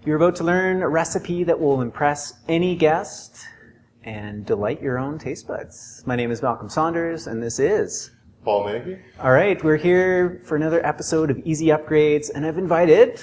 You're about to learn a recipe that will impress any guest and delight your own taste buds. My name is Malcolm Saunders, and this is Paul Nagy. All right, we're here for another episode of Easy Upgrades, and I've invited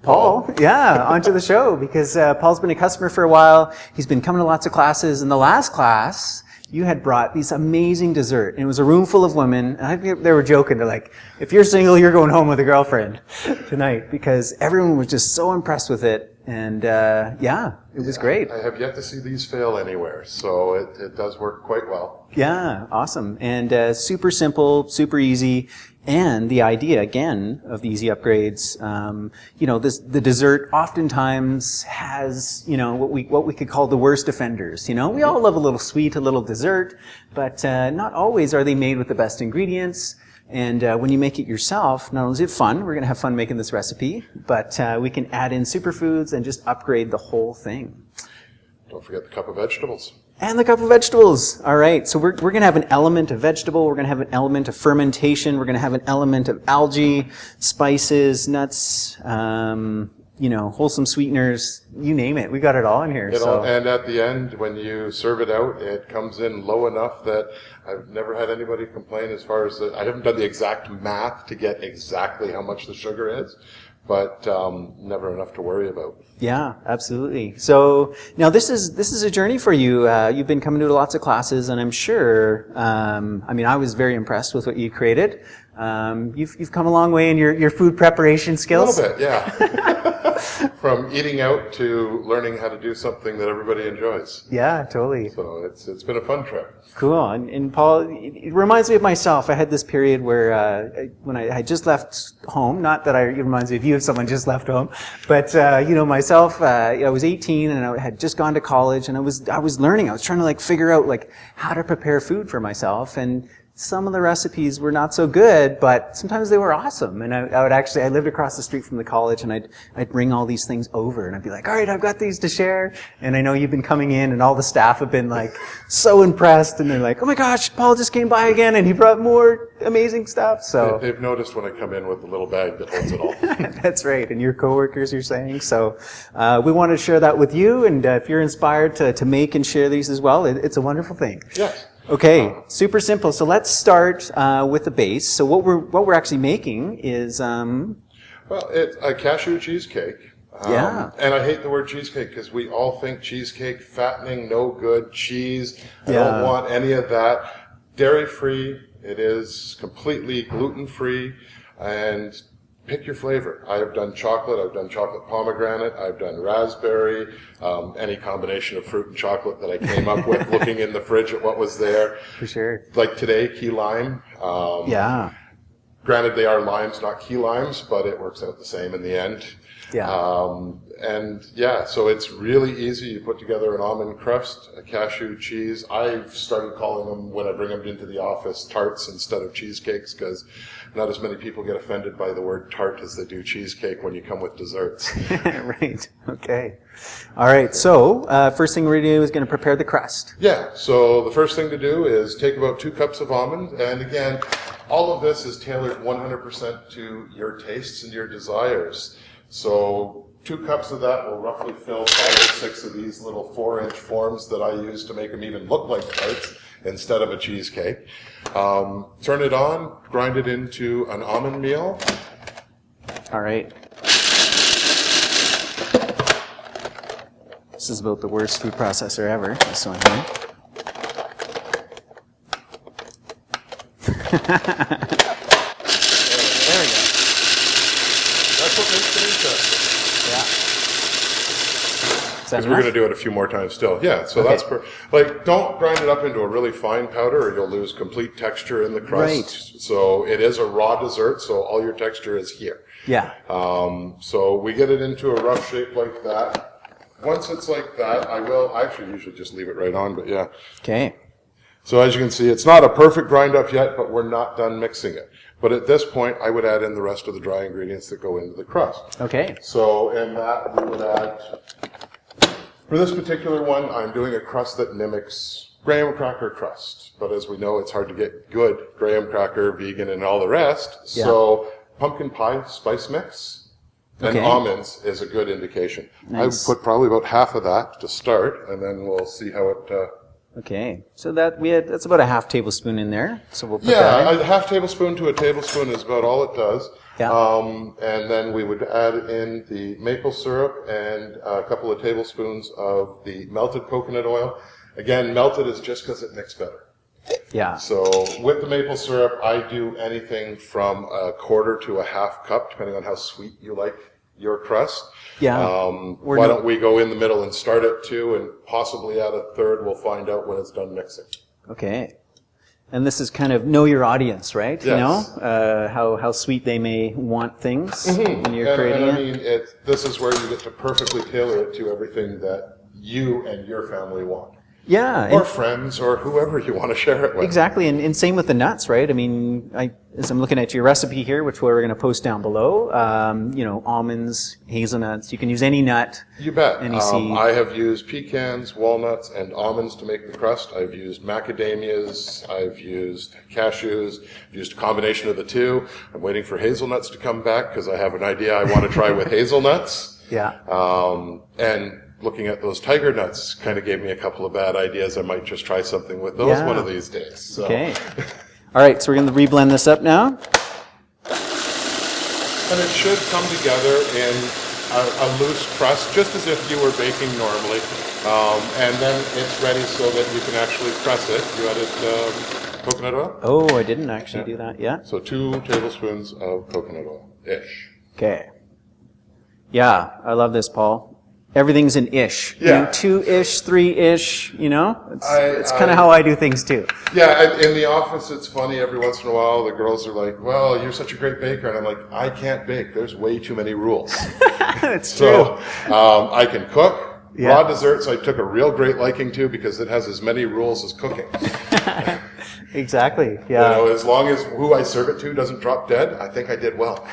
Paul, onto the show because Paul's been a customer for a while. He's been coming to lots of classes. In the last class, you had brought these amazing dessert, and it was a room full of women. And I think they were joking. They're like, if you're single, you're going home with a girlfriend tonight, because everyone was just so impressed with it. And it was great. I have yet to see these fail anywhere, so it does work quite well. Yeah, awesome. And super simple, super easy. And the idea, again, of the Easy Upgrades, the dessert oftentimes has, what we could call the worst offenders. We all love a little sweet, a little dessert, but not always are they made with the best ingredients. And when you make it yourself, not only is it fun, we're going to have fun making this recipe, but we can add in superfoods and just upgrade the whole thing. Don't forget the cup of vegetables. And the cup of vegetables. All right, so we're going to have an element of vegetable, we're going to have an element of fermentation, we're going to have an element of algae, spices, nuts, wholesome sweeteners, you name it. We got it all in here. And at the end, when you serve it out, it comes in low enough that I've never had anybody complain as far as I haven't done the exact math to get exactly how much the sugar is, but never enough to worry about. Yeah, absolutely. So now this is a journey for you. You've been coming to lots of classes, and I'm sure. I was very impressed with what you created. You've come a long way in your food preparation skills. A little bit, yeah. From eating out to learning how to do something that everybody enjoys. Yeah, totally. So it's been a fun trip. Cool. And Paul, it reminds me of myself. I had this period where when I had just left home, not that it reminds me of you if someone just left home, but myself, I was 18 and I had just gone to college, and I was learning. I was trying to figure out how to prepare food for myself, and some of the recipes were not so good, but sometimes they were awesome. And I lived across the street from the college, and I'd bring all these things over, and I'd be like, all right, I've got these to share. And I know you've been coming in, and all the staff have been so impressed, and they're like, oh my gosh, Paul just came by again, and he brought more amazing stuff. So they've noticed when I come in with the little bag that holds it all. That's right. And your coworkers, you're saying. So we want to share that with you, and if you're inspired to make and share these as well, it's a wonderful thing. Yes. Okay, super simple. So let's start with the base. So what we're actually making is it's a cashew cheesecake. And I hate the word cheesecake because we all think cheesecake, fattening, no good, cheese. I don't want any of that. Dairy free. It is completely gluten free, and pick your flavor. I have done chocolate. I've done chocolate pomegranate. I've done raspberry. Any combination of fruit and chocolate that I came up with looking in the fridge at what was there. For sure. Like today, key lime. Granted, they are limes, not key limes, but it works out the same in the end. Yeah. So it's really easy. You put together an almond crust, a cashew cheese. I've started calling them, when I bring them into the office, tarts instead of cheesecakes, because not as many people get offended by the word tart as they do cheesecake when you come with desserts. Right. Okay. All right. So first thing we're going to do is going to prepare the crust. Yeah. So the first thing to do is take about 2 cups of almond. And again, all of this is tailored 100% to your tastes and your desires. So 2 cups of that will roughly fill 5 or 6 of these little 4-inch forms that I use to make them even look like tarts instead of a cheesecake. Turn it on, grind it into an almond meal. All right. This is about the worst food processor ever, this one here. There we go. That's what makes it interesting. Yeah. Because we're going to do it a few more times still. Yeah, so okay. That's don't grind it up into a really fine powder or you'll lose complete texture in the crust. Right. So it is a raw dessert, so all your texture is here. Yeah. So we get it into a rough shape like that. Once it's like that, I actually usually just leave it right on, but yeah. Okay. So as you can see, it's not a perfect grind up yet, but we're not done mixing it. But at this point, I would add in the rest of the dry ingredients that go into the crust. Okay. So in that, we would add, for this particular one, I'm doing a crust that mimics graham cracker crust. But as we know, it's hard to get good graham cracker, vegan, and all the rest. Yeah. So pumpkin pie spice mix. And almonds is a good indication. Nice. I would put probably about half of that to start, and then we'll see how it... Okay, so that's about a half tablespoon in there. So we'll put that in. A half tablespoon to a tablespoon is about all it does. Yeah. And then we would add in the maple syrup and a couple of tablespoons of the melted coconut oil. Again, melted is just because it mixes better. Yeah. So with the maple syrup, I do anything from a quarter to a half cup, depending on how sweet you like your crust. Yeah. Why don't we go in the middle and start at 2 and possibly add a third? We'll find out when it's done mixing. Okay. And this is kind of know your audience, right? Yes. You know, how sweet they may want things when you're creating and I mean, this is where you get to perfectly tailor it to everything that you and your family want. Yeah. Or friends, or whoever you want to share it with. Exactly, and same with the nuts, right? I mean, as I'm looking at your recipe here, which we're going to post down below, almonds, hazelnuts, you can use any nut. You bet. Any seed. I have used pecans, walnuts, and almonds to make the crust. I've used macadamias, I've used cashews, I've used a combination of the two. I'm waiting for hazelnuts to come back because I have an idea I want to try with hazelnuts. Yeah. And looking at those tiger nuts kind of gave me a couple of bad ideas. I might just try something with those one of these days. So. Okay. All right, so we're going to reblend this up now. And it should come together in a loose crust, just as if you were baking normally. And then it's ready so that you can actually press it. You added coconut oil? Oh, I didn't actually do that, yeah. So 2 tablespoons of coconut oil-ish. Okay. Yeah, I love this, Paul. Everything's an ish. Yeah. 2-ish, 3-ish, It's kind of how I do things too. Yeah, in the office it's funny, every once in a while the girls are like, well, you're such a great baker. And I'm like, I can't bake. There's way too many rules. That's true. So, I can cook. Yeah. Raw desserts I took a real great liking to because it has as many rules as cooking. Exactly, yeah. As long as who I serve it to doesn't drop dead, I think I did well.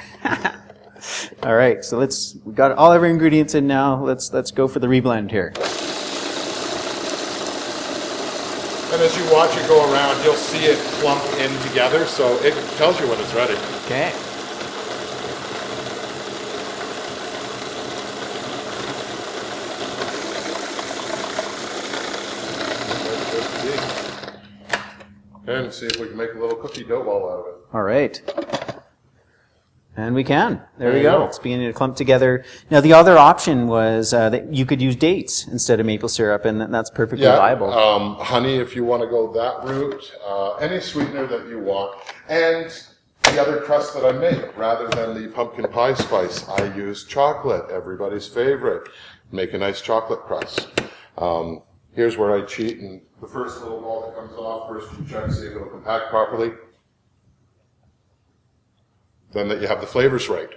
All right, so we've got all of our ingredients in now. Let's go for the reblend here. And as you watch it go around, you'll see it clump in together, so it tells you when it's ready. Okay. And see if we can make a little cookie dough ball out of it. All right. And we can. There we go. It's beginning to clump together. Now, the other option was that you could use dates instead of maple syrup, and that's perfectly viable. Honey, if you want to go that route, any sweetener that you want. And the other crust that I make, rather than the pumpkin pie spice, I use chocolate, everybody's favorite. Make a nice chocolate crust. Here's where I cheat, and the first little ball that comes off, first you check, see if it'll compact properly. Then that you have the flavors right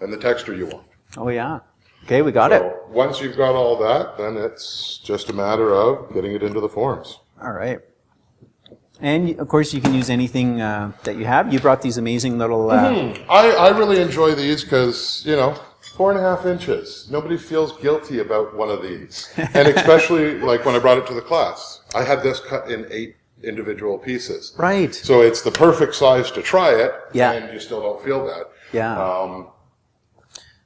and the texture you want. Oh, yeah. Okay, we got it. Once you've got all that, then it's just a matter of getting it into the forms. All right. And, of course, you can use anything that you have. You brought these amazing little... I really enjoy these because, 4.5 inches. Nobody feels guilty about one of these. And especially, like, when I brought it to the class. I had this cut in 8 individual pieces. Right. So it's the perfect size to try it, yeah. And you still don't feel bad. Yeah.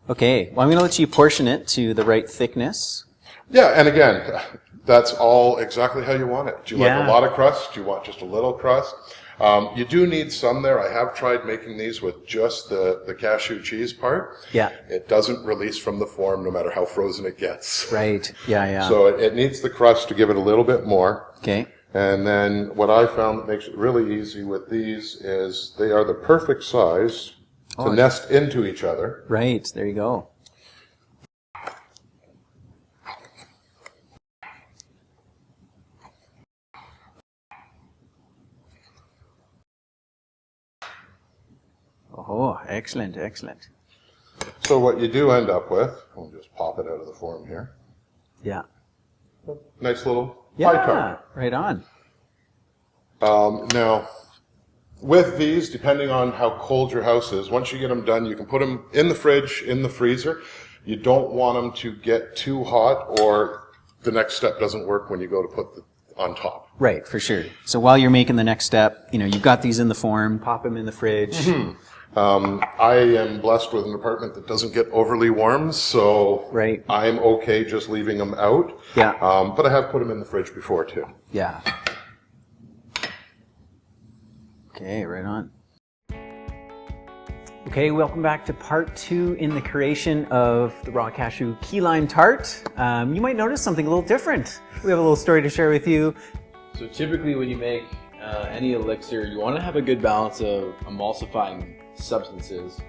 Okay. Well, I'm going to let you portion it to the right thickness. Yeah, and again, that's all exactly how you want it. Do you like a lot of crust? Do you want just a little crust? You do need some there. I have tried making these with just the cashew cheese part. Yeah. It doesn't release from the form no matter how frozen it gets. Right. Yeah, yeah. So it needs the crust to give it a little bit more. Okay. And then what I found that makes it really easy with these is they are the perfect size to nest into each other. Right. There you go. Oh, excellent, excellent. So what you do end up with, we'll just pop it out of the form here. Yeah. Nice little pie tart. Right on. Now, with these, depending on how cold your house is, once you get them done, you can put them in the fridge, in the freezer. You don't want them to get too hot, or the next step doesn't work when you go to put them on top. Right, for sure. So while you're making the next step, you've got these in the form, pop them in the fridge. Mm-hmm. I am blessed with an apartment that doesn't get overly warm, so Right. I'm okay just leaving them out. Yeah. But I have put them in the fridge before too. Yeah. Okay, right on. Okay, welcome back to part 2 in the creation of the raw cashew key lime tart. You might notice something a little different. We have a little story to share with you. So typically when you make any elixir, you want to have a good balance of emulsifying substances